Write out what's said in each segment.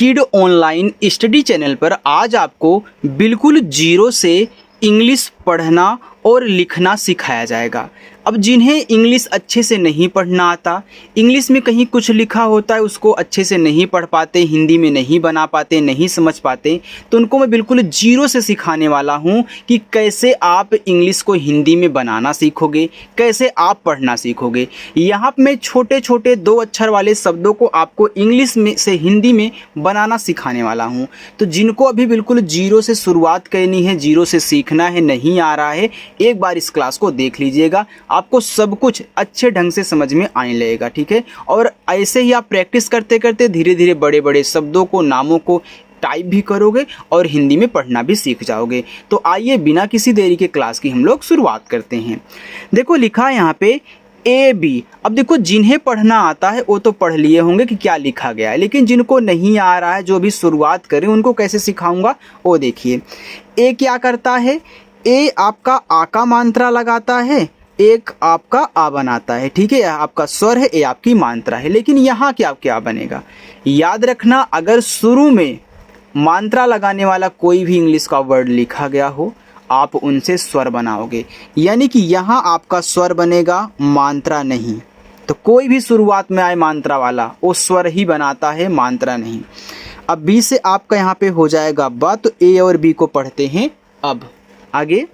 Kid online study channel पर आज आपको बिल्कुल जीरो से इंग्लिश पढ़ना और लिखना सिखाया जाएगा। अब जिन्हें इंग्लिश अच्छे से नहीं पढ़ना आता, इंग्लिश में कहीं कुछ लिखा होता है उसको अच्छे से नहीं पढ़ पाते, हिंदी में नहीं बना पाते, नहीं समझ पाते, तो उनको मैं बिल्कुल जीरो से सिखाने वाला हूँ कि कैसे आप इंग्लिश को हिंदी में बनाना सीखोगे, कैसे आप पढ़ना सीखोगे। यहाँ पर मैं छोटे छोटे 2 अक्षर वाले शब्दों को आपको इंग्लिश में से हिंदी में बनाना सिखाने वाला हूँ। तो जिनको अभी बिल्कुल जीरो से शुरुआत करनी है, जीरो से सीखना है, नहीं आ रहा है, एक बार इस क्लास को देख लीजिएगा, आपको सब कुछ अच्छे ढंग से समझ में आने लगेगा। ठीक है, और ऐसे ही आप प्रैक्टिस करते करते धीरे धीरे बड़े बड़े शब्दों को, नामों को टाइप भी करोगे और हिंदी में पढ़ना भी सीख जाओगे। तो आइए बिना किसी देरी के क्लास की हम लोग शुरुआत करते हैं। देखो लिखा है यहाँ पे AB। अब देखो जिन्हें पढ़ना आता है वो तो पढ़ लिए होंगे कि क्या लिखा गया है, लेकिन जिनको नहीं आ रहा है, जो भी शुरुआत करें, उनको कैसे सिखाऊंगा वो देखिए। ए क्या करता है, ए आपका आ का मात्रा लगाता है, एक आपका आ बनाता है। ठीक है, आपका स्वर है, ए आपकी मात्रा है। लेकिन यहाँ क्या बनेगा, याद रखना, अगर शुरू में मात्रा लगाने वाला कोई भी इंग्लिश का वर्ड लिखा गया हो, आप उनसे स्वर बनाओगे, यानी कि यहाँ आपका स्वर बनेगा, मात्रा नहीं। तो कोई भी शुरुआत में आए मात्रा वाला वो स्वर ही बनाता है, मात्रा नहीं। अब बी से आपका यहाँ पे हो जाएगा बा, तो ए और बी को पढ़ते हैं। अब आगे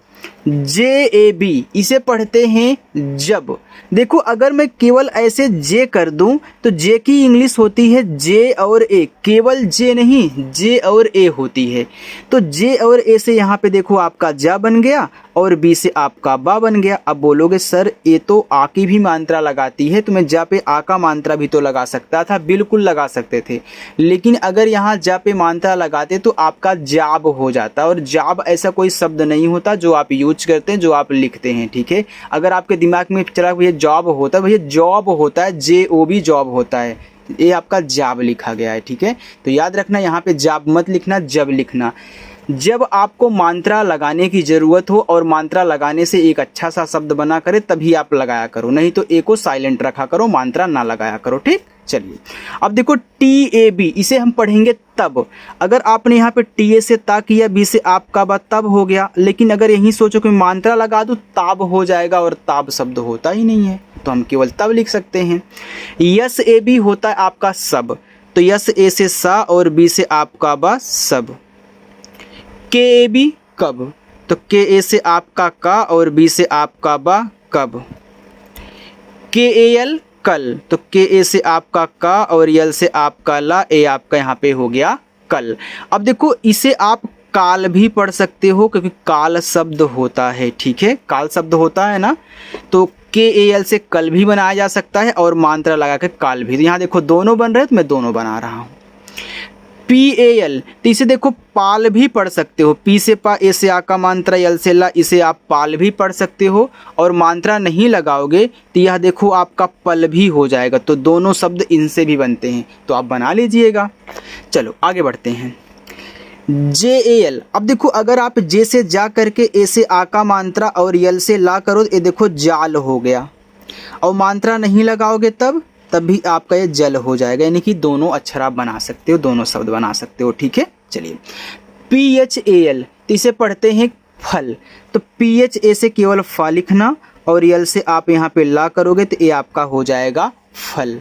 JAB, इसे पढ़ते हैं जब। देखो अगर मैं केवल ऐसे जे कर दूं तो जे की इंग्लिश होती है जे और ए, केवल जे नहीं, जे और ए होती है। तो जे और ए से यहाँ पे देखो आपका जा बन गया और बी से आपका बा बन गया। अब बोलोगे सर ए तो आ की भी मात्रा लगाती है, तो मैं जा पे आ का मात्रा भी तो लगा सकता था। बिल्कुल लगा सकते थे, लेकिन अगर यहाँ जा पे मात्रा लगाते तो आपका जाब हो जाता, और जाब ऐसा कोई शब्द नहीं होता जो आप यूज करते हैं, जो आप लिखते हैं। ठीक है, अगर आपके दिमाग में चला भैया जॉब होता है, भैया जॉब होता है, JOB जॉब होता है, ये आपका जाब लिखा गया है। ठीक है, तो याद रखना यहाँ पे जाब मत लिखना, जब लिखना। जब आपको मात्रा लगाने की ज़रूरत हो और मात्रा लगाने से एक अच्छा सा शब्द बना करे तभी आप लगाया करो, नहीं तो ए को साइलेंट रखा करो, मात्रा ना लगाया करो। ठीक, चलिए अब देखो TAB, इसे हम पढ़ेंगे तब। अगर आपने यहाँ पे TA से ता किया, B से आपका बा, तब हो गया। लेकिन अगर यही सोचो कि मात्रा लगा दूँ ताब हो जाएगा, और ताब शब्द होता ही नहीं है, तो हम केवल तब लिख सकते हैं। SAB होता है आपका सब, तो यस ए से सा और बी से आपका बा, सब। KAB कब, तो KA से आपका का और B से आपका बा, कब। KAL कल, तो KA से आपका का और यल से आपका ला, ए आपका यहाँ पे हो गया कल। अब देखो इसे आप काल भी पढ़ सकते हो, क्योंकि काल शब्द होता है। ठीक है, काल शब्द होता है ना, तो KAL से कल भी बनाया जा सकता है और मात्रा लगा के काल भी। यहाँ देखो दोनों बन रहे हैं, तो मैं दोनों बना रहा हूँ। PAL, तो इसे देखो पाल भी पढ़ सकते हो, पी से पा, ए से आ का मात्रा, यल से ला, इसे आप पाल भी पढ़ सकते हो, और मात्रा नहीं लगाओगे तो यह देखो आपका पल भी हो जाएगा। तो दोनों शब्द इनसे भी बनते हैं, तो आप बना लीजिएगा। चलो आगे बढ़ते हैं। JAL, अब देखो अगर आप जे से जा करके ए से आ का मात्रा और यल से ला करो, ये देखो जाल हो गया, और मात्रा नहीं लगाओगे तब भी आपका ये जल हो जाएगा, यानी कि दोनों अक्षर आप बना सकते हो, दोनों शब्द बना सकते हो। ठीक है, चलिए PHAL, तो इसे पढ़ते हैं फल, तो PHA से केवल फा लिखना और यल से आप यहाँ पे ला करोगे तो ये आपका हो जाएगा फल।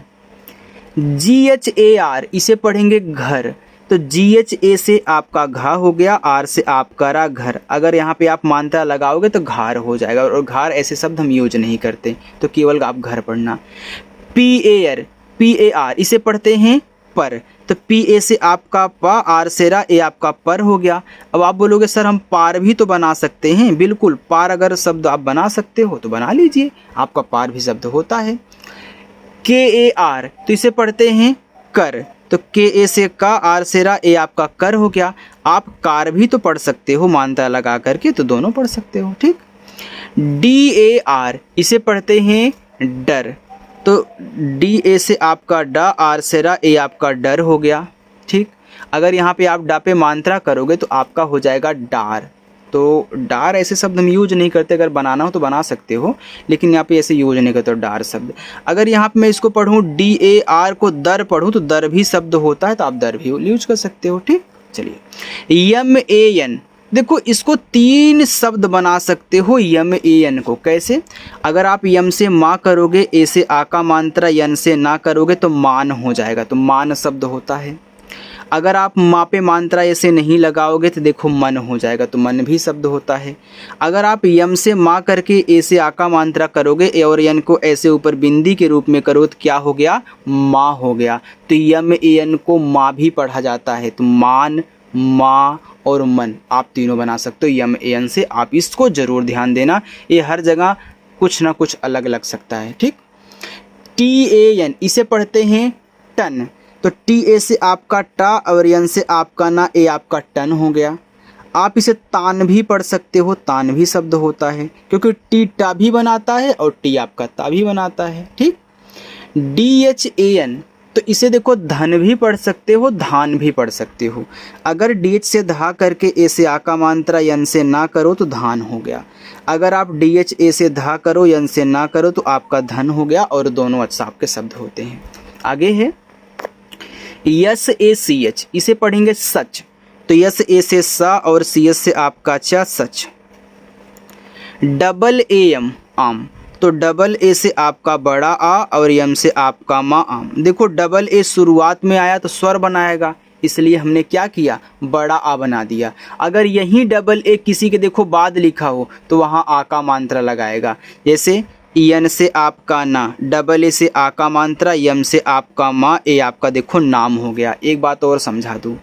GHAR, इसे पढ़ेंगे घर, तो GHA से आपका घा हो गया, आर से आपका रा, घर। अगर यहाँ पे आप मात्रा लगाओगे तो घार हो जाएगा, और घार ऐसे शब्द हम यूज नहीं करते, तो केवल आप घर पढ़ना। PAR, इसे पढ़ते हैं पर, तो PA से आपका पा, आर से रा, ए आपका पर हो गया। अब आप बोलोगे सर हम पार भी तो बना सकते हैं। बिल्कुल, पार अगर शब्द आप बना सकते हो तो बना लीजिए, आपका पार भी शब्द होता है। KAR, तो इसे पढ़ते हैं कर, तो KA से का, आर से रा, ए आपका कर हो गया। आप कार भी तो पढ़ सकते हो मात्रा लगा करके, तो दोनों पढ़ सकते हो। ठीक। DAR, इसे पढ़ते हैं डर, तो DA से आपका डा, आर से रा, ए आपका डर हो गया। ठीक, अगर यहाँ पे आप डा पे मात्रा करोगे तो आपका हो जाएगा डार। तो डार ऐसे शब्द हम यूज नहीं करते, अगर बनाना हो तो बना सकते हो, लेकिन यहाँ पे ऐसे यूज नहीं करते डार शब्द। अगर यहाँ पे मैं इसको पढ़ूँ DAR को दर पढ़ूँ तो दर भी शब्द होता है, तो आप दर भी यूज कर सकते हो। ठीक, चलिए MAN, देखो इसको 3 शब्द बना सकते हो MAN को। कैसे? अगर आप यम से माँ करोगे, ए से आ का मात्रा, यन से ना करोगे तो मान हो जाएगा, तो मान शब्द होता है। अगर आप माँ पे मात्रा ऐसे नहीं लगाओगे तो देखो मन हो जाएगा, तो मन भी शब्द होता है। अगर आप यम से माँ करके ए से आ का मात्रा करोगे, ए और यन को ऐसे ऊपर बिंदी के रूप में करो तो क्या हो गया? माँ हो गया। तो MAN को माँ भी पढ़ा जाता है, तो मान, माँ और मन आप तीनों बना सकते हो MAN से। आप इसको जरूर ध्यान देना, ये हर जगह कुछ ना कुछ अलग लग सकता है। ठीक, TAN इसे पढ़ते हैं टन, तो TA से आपका टा और यन से आपका ना, ए आपका टन हो गया। आप इसे तान भी पढ़ सकते हो, तान भी शब्द होता है, क्योंकि टी टा भी बनाता है और टी आपका ता भी बनाता है। ठीक, DHAN, तो इसे देखो धन भी पढ़ सकते हो, धान भी पढ़ सकते हो। अगर DH से धा करके ए से आ का मात्रा, यन से ना करो तो धान हो गया। अगर आप DHA से धा करो, यन से ना करो तो आपका धन हो गया, और दोनों अच्छा आपके शब्द होते हैं। आगे है SACH, इसे पढ़ेंगे सच, तो SA से सा और CS से आपका चा, सच। AM आम, तो AA से आपका बड़ा आ और यम से आपका माँ, आम। देखो AA शुरुआत में आया तो स्वर बनाएगा, इसलिए हमने क्या किया? बड़ा आ बना दिया। अगर यही AA किसी के देखो बाद लिखा हो तो वहाँ आ का मात्रा लगाएगा, जैसे यन से आपका ना, AA से आ का मात्रा, यम से आपका माँ, ए आपका देखो नाम हो गया। एक बात और समझा दूँ,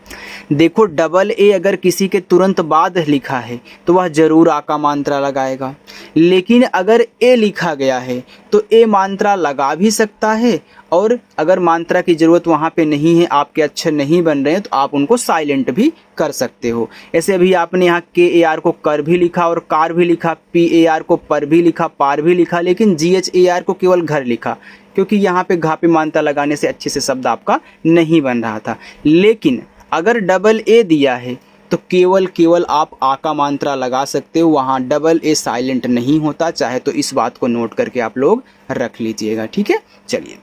देखो AA अगर किसी के तुरंत बाद लिखा है तो वह जरूर आ का मात्रा लगाएगा, लेकिन अगर ए लिखा गया है तो ए मात्रा लगा भी सकता है, और अगर मात्रा की ज़रूरत वहाँ पे नहीं है, आपके अक्षर नहीं बन रहे हैं, तो आप उनको साइलेंट भी कर सकते हो। ऐसे अभी आपने यहाँ KAR को कर भी लिखा और कार भी लिखा, PAR को पर भी लिखा, पार भी लिखा, लेकिन GHAR को केवल घर लिखा, क्योंकि यहाँ पे घा पे मात्रा लगाने से अच्छे से शब्द आपका नहीं बन रहा था। लेकिन अगर AA दिया है तो केवल आप आ का मात्रा लगा सकते हो, वहाँ AA साइलेंट नहीं होता। चाहे तो इस बात को नोट करके आप लोग रख लीजिएगा। ठीक है, चलिए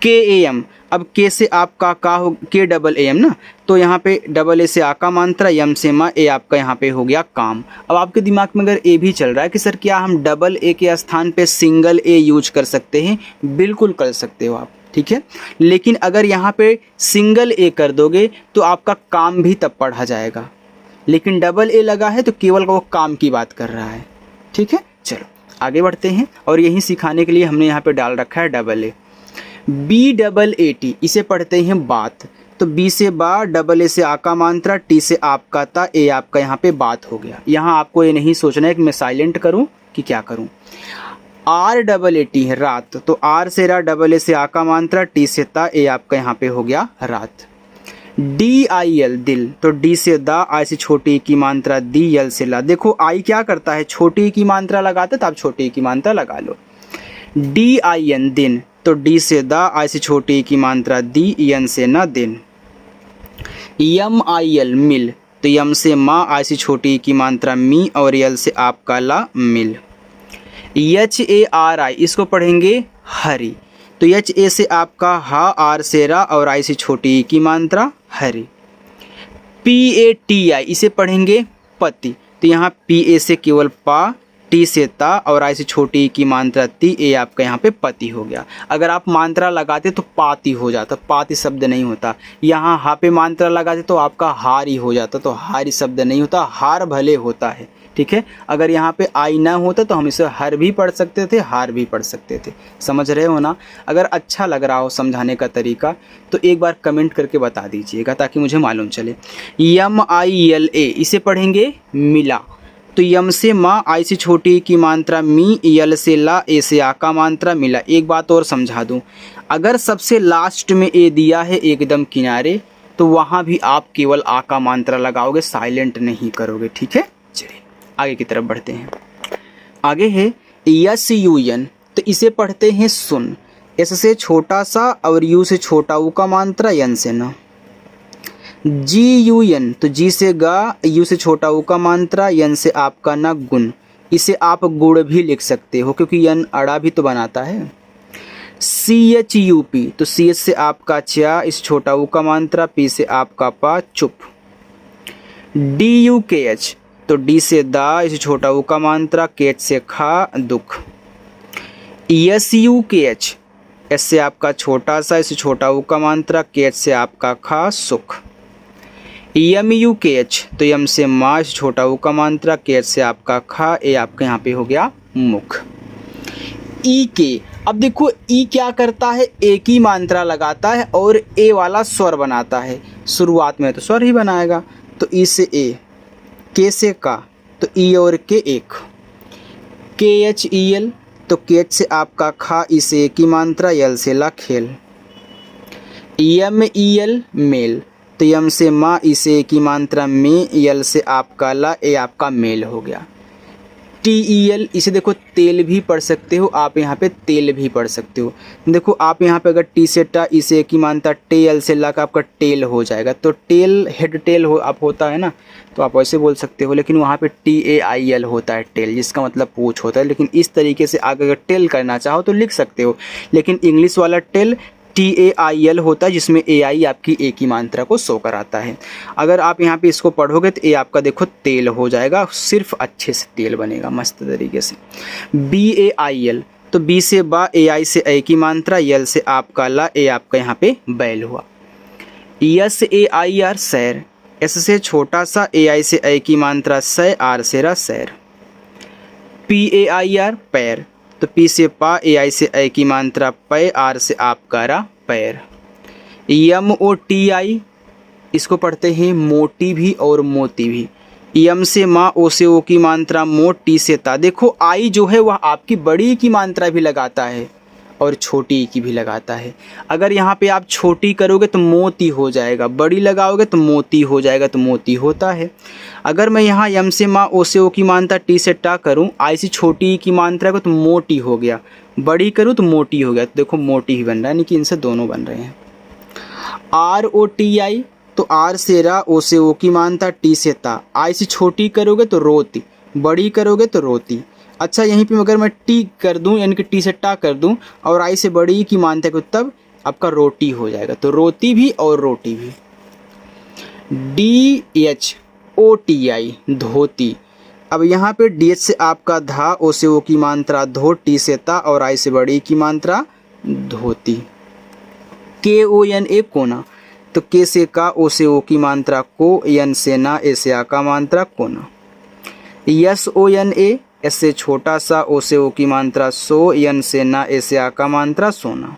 KAM, अब के से आपका का हो, KAAM ना, तो यहाँ पे AA से आ का मात्रा, यम से माँ, ए आपका यहाँ पे हो गया काम। अब आपके दिमाग में अगर ए भी चल रहा है कि सर क्या हम AA के स्थान पे सिंगल ए यूज कर सकते हैं? बिल्कुल कर सकते हो आप। ठीक है, लेकिन अगर यहाँ पे सिंगल ए कर दोगे तो आपका काम भी तब पढ़ा जाएगा, लेकिन AA लगा है तो केवल वो काम की बात कर रहा है। ठीक है, चलो आगे बढ़ते हैं, और यही सिखाने के लिए हमने यहाँ पे डाल रखा है AA। BAAT, इसे पढ़ते हैं बात, तो B से बा, AA से आ का मात्रा, T से आपका ता, ए आपका यहाँ पे बात हो गया। यहाँ आपको ये नहीं सोचना है कि मैं साइलेंट करूँ कि क्या करूँ। RAAT है रात, तो R से रा, AA से आ का मात्रा, T से ता, ए आपका यहाँ पे हो गया रात। DIL दिल, तो D से दा, आई से छोटी ई की मात्रा, दी, यल से ला। देखो आई क्या करता है? छोटी ई की मात्रा लगाते, तो आप छोटी ई की मात्रा लगा लो। DIN दिन, तो D से दा, आई से छोटी ई की मात्रा, दी, यन से ना, दिन। MIL मिल, तो यम से माँ, आई से छोटी ई की मात्रा, मी, और यल से आपका ला, मिल। HARI, इसको पढ़ेंगे हरी, तो HA से आपका हा, आर से रा, और आई से छोटी ई की मात्रा, हरी। PATI, इसे पढ़ेंगे पति, तो यहाँ PA से केवल पा, T से ता, और आई से छोटी ई की मात्रा, ती, ए आपका यहाँ पे पति हो गया। अगर आप मात्रा लगाते तो पाती हो जाता, पाती शब्द नहीं होता। यहाँ हा पे मात्रा लगाते तो आपका हार ही हो जाता, तो हारी शब्द नहीं होता, हार भले होता है। ठीक है, अगर यहाँ पे आई ना होता तो हम इसे हर भी पढ़ सकते थे, हार भी पढ़ सकते थे। समझ रहे हो ना? अगर अच्छा लग रहा हो समझाने का तरीका तो एक बार कमेंट करके बता दीजिएगा, ताकि मुझे मालूम चले। MILA, इसे पढ़ेंगे मिला, तो यम से माँ, आई से छोटी की मात्रा, मी, यल से ला, ए से आ का मात्रा, मिला। एक बात और समझा दूँ, अगर सबसे लास्ट में ए दिया है एकदम किनारे, तो वहाँ भी आप केवल आ का मात्रा लगाओगे, साइलेंट नहीं करोगे। ठीक है, चलिए आगे की तरफ बढ़ते हैं। आगे है SUN, तो इसे पढ़ते हैं सुन, एस से छोटा सा और यू से छोटा ऊ का मात्रा, यन से ना। GUN, तो जी से गा, यू से छोटा ऊ का मात्रा, यन से आपका ना गुण, इसे आप गुड़ भी लिख सकते हो क्योंकि यन अड़ा भी तो बनाता है। CHUP, तो CH से आपका चा, इस छोटा ऊ का मात्रा, P से आपका पा, चुप। DUKH, तो डी से दा, इस छोटा ऊ का मात्रा, KH से खा, दुख। SUKH, एस से आपका छोटा सा, इस छोटा ऊ का मात्रा, KH से आपका खा, सुख। MUKH, तो यम से माँ, इस छोटा ऊ का मात्रा, KH से आपका खा, ए आपका यहाँ पे हो गया मुख। EK, अब देखो ई क्या करता है, एक ही मात्रा लगाता है और ए वाला स्वर बनाता है, शुरुआत में तो स्वर ही बनाएगा, तो ई से ए, के से का, तो ई और के एक। KHEL, तो KH से आपका खा, ई से एक ही मात्रा, यल से ला खेल। MEL मेल, तो यम से माँ, ई से एक ही मात्रा में, यल से आपका ला, ए आपका मेल हो गया। TEL, इसे देखो तेल भी पढ़ सकते हो आप, यहाँ पे तेल भी पढ़ सकते हो। देखो आप यहाँ पे अगर टी से टा, ई से एक ही मानता, टेल से ला का आपका टेल हो जाएगा, तो टेल हेड टेल हो आप होता है ना, तो आप वैसे बोल सकते हो, लेकिन वहाँ पे TAIL होता है टेल, जिसका मतलब पूछ होता है। लेकिन इस तरीके से आगे अगर टेल करना चाहो तो लिख सकते हो, लेकिन इंग्लिश वाला टेल TAIL होता है, जिसमें AI आपकी एक ही मात्रा को शो कराता है। अगर आप यहाँ पे इसको पढ़ोगे तो ए आपका देखो तेल हो जाएगा, सिर्फ अच्छे से तेल बनेगा मस्त तरीके से। BAIL, तो बी से बा, AI से ए की मात्रा, यल से आपका ला, ए आपका यहाँ पे बैल हुआ। SAIR सैर, एस से छोटा सा, AI से ए की मात्रा सै, आर से रा सैर। PAIR पैर, तो पी से पा, AI से ए की मात्रा पै, आर से आपका रा पैर। MOTI, इसको पढ़ते हैं मोटी भी और मोती भी। यम से माँ, ओ से ओ की मात्रा मो, टी से ता। देखो आई जो है वह आपकी बड़ी की मात्रा भी लगाता है और छोटी की भी लगाता है। अगर यहाँ पे आप छोटी करोगे तो मोती हो जाएगा, बड़ी लगाओगे तो मोती हो जाएगा, तो मोती होता है। अगर मैं यहाँ यम से माँ, ओ से ओ की मात्रा, टी से टा करूँ, आई से छोटी की मात्रा को, तो मोटी हो गया, बड़ी करूँ तो मोटी हो गया, तो देखो मोटी ही बन रहा है, यानी कि इनसे दोनों बन रहे हैं। ROTI, तो आर से रा, ओ से ओ की मात्रा, टी से ता। आई से छोटी करोगे तो रोती, बड़ी करोगे तो रोती। अच्छा यहीं पे अगर मैं टी कर दूं, यानी कि टी से टा कर दूं और आई से बड़ी की मात्रा को, तब आपका रोटी हो जाएगा, तो रोती भी और रोटी भी। DHOTI, धोती। अब यहाँ पे DH से आपका धा, ओ से ओ की मात्रा धो, टी से ता और आई से बड़ी की मात्रा धोती। KONA, कोना, तो के से का, ओ से ओ की मात्रा को, यन से ना, ए से आ का मात्रा कोना। SONA, एस से छोटा सा, ओ से ओ की मात्रा सो, यन से ना, ए से आ का मात्रा सोना।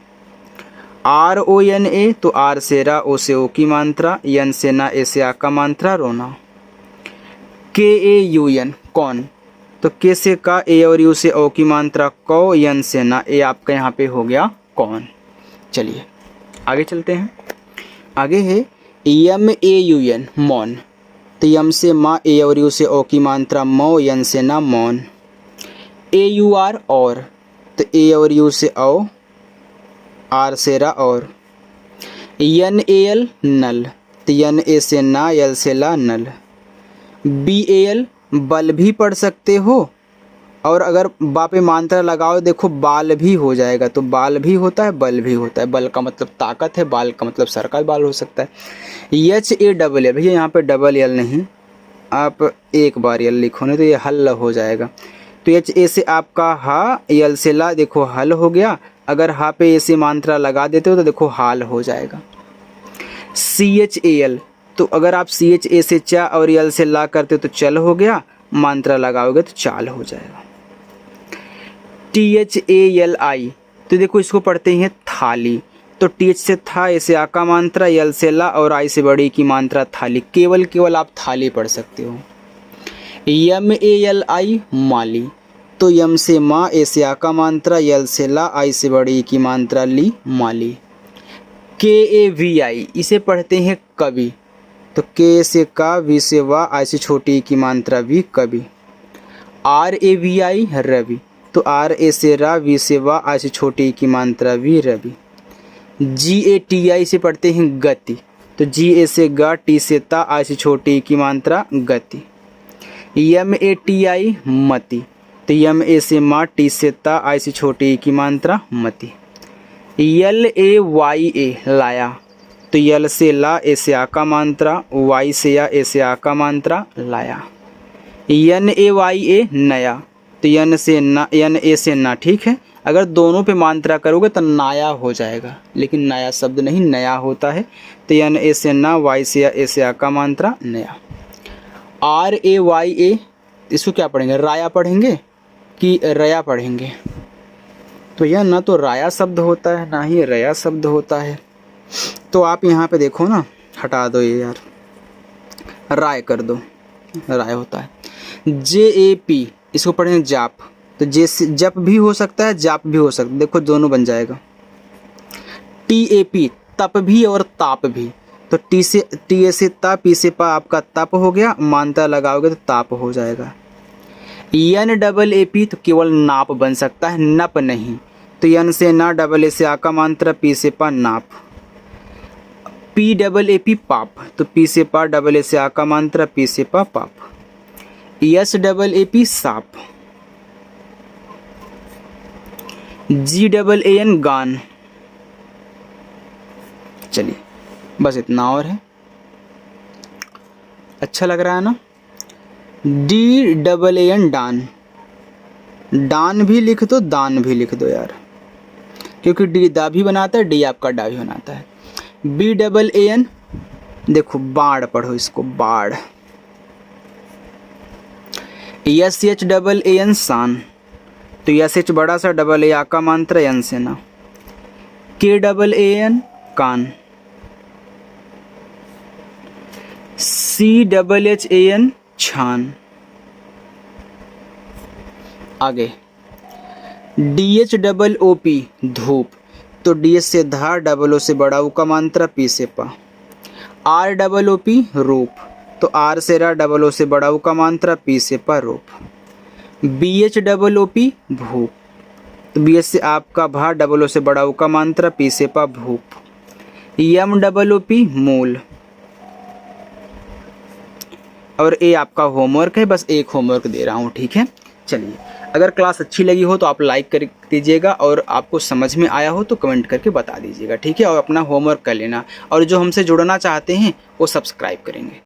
RONA, तो आर से रा, ओ से ओ की मात्रा, यन से ना, ए से आ का मात्रा रोना। KAUN, कौन, तो के से का, ए और यू से ओ की मात्रा कौ, यन से ना, ए आपका यहाँ पे हो गया कौन। चलिए आगे चलते हैं। आगे है MAUN, मौन, तो यम से माँ, ए और यू से ओ की मात्रा मौ, यन से ना मौन। AUR, और, तो ए और यू से ओ, आर से रा और। NAL, नल, तो यन ए से ना, यल से ला नल। BAL, बल भी पढ़ सकते हो, और अगर बा पे मात्रा लगाओ देखो बाल भी हो जाएगा, तो बाल भी होता है, बल भी होता है। बल का मतलब ताकत है, बाल का मतलब सर का बाल हो सकता है। HALL, भैया यहाँ पे डबल एल नहीं, आप एक बार यल लिखो नहीं तो ये हल हो जाएगा। तो HA से आपका हा, यल से ला, देखो हल हो गया। अगर हा पे ऐसे मात्रा लगा देते हो तो देखो हाल हो जाएगा। CHAL, तो अगर आप CHA से चा और यल से ला करते हो तो चल हो गया, मात्रा लगाओगे तो चाल हो जाएगा। THALI, तो देखो इसको पढ़ते हैं थाली, तो TH से था, ऐसे आ का मात्रा, यल से ला और आई से बड़ी की मात्रा थाली। केवल आप थाली पढ़ सकते हो। MALI, माली, तो यम से माँ, ऐसे आ का मात्रा, यल से ला, आई से बड़ी की मात्रा ली, माली। KAVI, इसे पढ़ते हैं कवि, तो के से का, वी से वा, आई से छोटी की मात्रा वी, कवि। RAVI, रवि, तो आर ए से रा, वी से वा, आई से छोटी की मात्रा वी, रवि। GATI से पढ़ते हैं गति, तो जी ए से गा, टी से ता, आई से छोटी की मात्रा गति। यम ए टी आई मति, तो यम ए से मा, टी से ता, आई से छोटी की मात्रा मति। यल ए वाई ए लाया, तो यल से ला, ए से आ का मात्रा, वाई से या, ए से आ का मात्रा लाया। यन ए वाई ए नया, तो यन से ना, यन ए से ना, ठीक है। अगर दोनों पे मात्रा करोगे तो नाया हो जाएगा, लेकिन नया शब्द नहीं नया होता है। तो यन ए से ना, वाई से या, ए से आ का मात्रा नया। आर ए वाई ए, इसको क्या पढ़ेंगे, राया पढ़ेंगे कि रया पढ़ेंगे? तो यह ना तो राया शब्द होता है ना ही रया शब्द होता है। तो आप यहाँ पे देखो ना, हटा दो ये यार, राय कर दो, राय होता है। जे ए पी, इसको पढ़ेंगे जाप, तो जे से जप भी हो सकता है, जाप भी हो सकता है, देखो दोनों बन जाएगा। टी ए पी, तप भी और ताप भी, तो टी से, टी ए से ता, पी से पा, आपका तप हो गया, मात्रा लगाओगे तो ताप हो जाएगा। यन डबल ए पी, तो केवल नाप बन सकता है, नप नहीं। तो यन से ना, डबल ए से आ का मात्रा, पी से पा नाप। पी डबल ए पी पाप, तो पी से पा, डबल ए से आ का मात्रा, पी से पा पाप। यस डबल ए पी साप। जी डबल ए एन गान। चलिए बस इतना और है, अच्छा लग रहा है ना। डी डबल ए एन डान, डान भी लिख दो, दान भी लिख दो यार, क्योंकि डी दा भी बनाता है, डी आपका डा भी बनाता है। बी डबल ए एन, देखो बाढ़ पढ़ो इसको, बाढ़। S H double A N शान, तो यस एच बड़ा सा, डबल ए आ का मात्रा, एन से ना। के डबल ए एन कान। C double H A N छान। आगे D H double O P धूप, तो डी एच से धा, डबल ओ से बड़ा, ऊ का मात्रा, पी से पा। आर डबल ओ पी रूप, तो आर से रा, डबल ओ से बड़ा, ऊ का मात्रा, पी से पा रूप। B H double O P भूप, तो बी एच से आपका भा, डबल ओ से बड़ा, ऊ का मात्रा, पी से पा भूप। यम डबल ओ पी मूल। और ये आपका होमवर्क है, बस एक होमवर्क दे रहा हूँ, ठीक है। चलिए, अगर क्लास अच्छी लगी हो तो आप लाइक कर दीजिएगा, और आपको समझ में आया हो तो कमेंट करके बता दीजिएगा, ठीक है। और अपना होमवर्क कर लेना, और जो हमसे जुड़ना चाहते हैं वो सब्सक्राइब करेंगे।